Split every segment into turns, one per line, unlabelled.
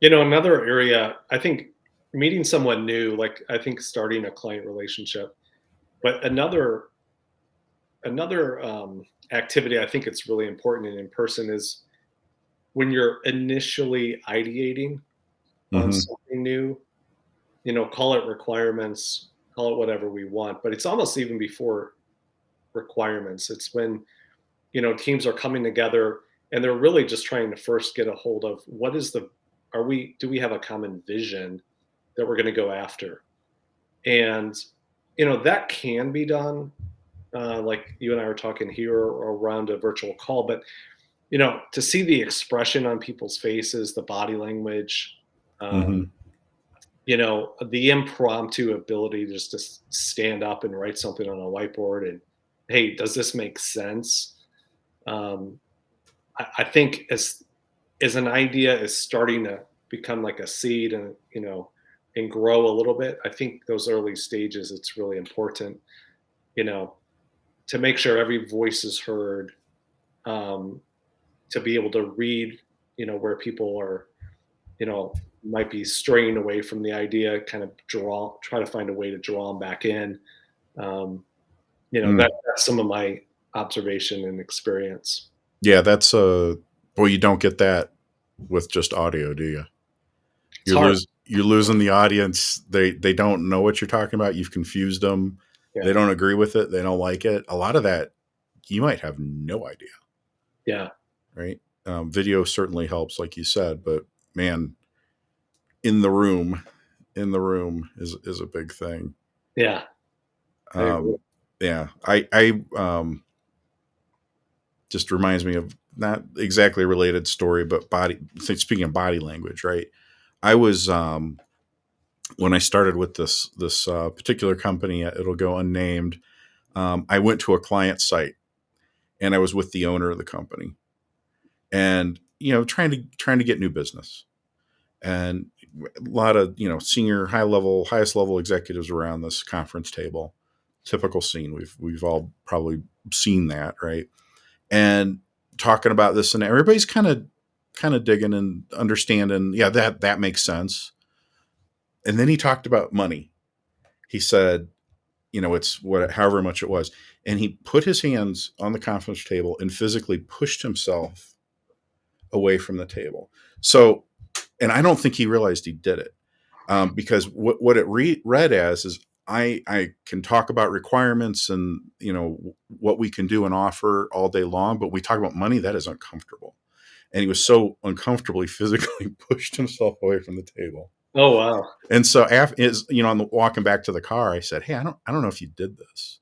Another area, I think meeting someone new, like I think starting a client relationship, but another activity I think it's really important in person is when you're initially ideating on
Hmm.
something new, call it requirements, call it whatever we want, but it's almost even before requirements. It's when, teams are coming together and they're really just trying to first get a hold of what is the, do we have a common vision that we're going to go after? And, that can be done, like you and I were talking here or around a virtual call, but, to see the expression on people's faces, the body language, um,
Hmm.
the impromptu ability just to stand up and write something on a whiteboard and, hey, does this make sense? Um, I think as an idea is starting to become like a seed and and grow a little bit, I think those early stages it's really important, you know, to make sure every voice is heard, um, to be able to read, where people are, might be straying away from the idea, kind of try to find a way to draw them back in. Um, that's some of my observation and experience.
Yeah, that's boy, you don't get that with just audio, do you?
It's hard.
You're losing the audience. They don't know what you're talking about. You've confused them. They
Yeah.
don't agree with it. They don't like it. A lot of that you might have no idea,
Yeah.
right? Video certainly helps, like you said, but man, in the room, is a big thing.
Yeah. I agree.
Um, yeah, I just reminds me of not exactly a related story, but speaking of body language, right? I was when I started with this particular company, it'll go unnamed. I went to a client site and I was with the owner of the company, and trying to get new business, and a lot of senior, highest level executives around this conference table. Typical scene. We've all probably seen that, right? And talking about this, and everybody's kind of digging and understanding. Yeah, that makes sense. And then he talked about money. He said, it's what however much it was, and he put his hands on the conference table and physically pushed himself away from the table. So, and I don't think he realized he did it, because what it read as is I can talk about requirements and what we can do and offer all day long, but we talk about money, that is uncomfortable. And he was so uncomfortably physically pushed himself away from the table.
Oh, wow.
And so after is on the walking back to the car, I said, "Hey, I don't know if you did this."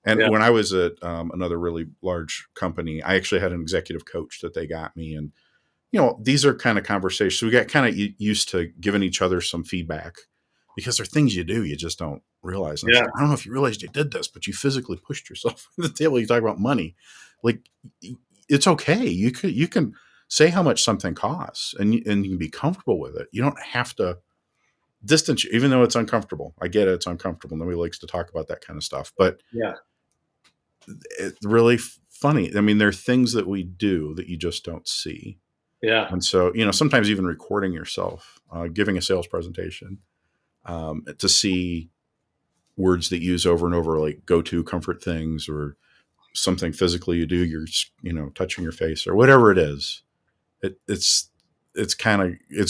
And
Yeah.
when I was at another really large company, I actually had an executive coach that they got me, and these are kind of conversations. We got kind of used to giving each other some feedback because there are things you do you just don't realize. And I
Yeah.
said, I don't know if you realized you did this, but you physically pushed yourself at the table. You talk about money, like it's okay. You can say how much something costs, and you can be comfortable with it. You don't have to distance you, even though it's uncomfortable. I get it; it's uncomfortable. Nobody likes to talk about that kind of stuff, but
Yeah.
it's really funny. I mean, there are things that we do that you just don't see.
Yeah.
And so, sometimes even recording yourself, giving a sales presentation, to see words that you use over and over, like go to comfort things or something physically you do, you're, touching your face or whatever it is. It's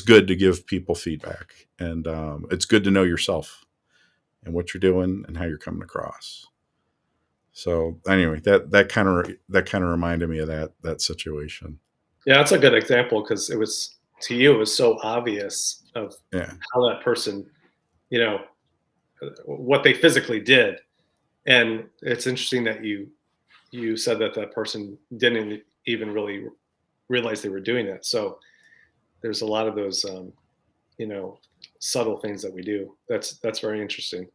good to give people feedback, and it's good to know yourself and what you're doing and how you're coming across. So anyway, that kind of reminded me of that situation.
Yeah. That's a good example because to you, it was so obvious of
Yeah.
how that person, you know, what they physically did. And it's interesting that you said that that person didn't even really realize they were doing it. So there's a lot of those, you know, subtle things that we do. That's very interesting.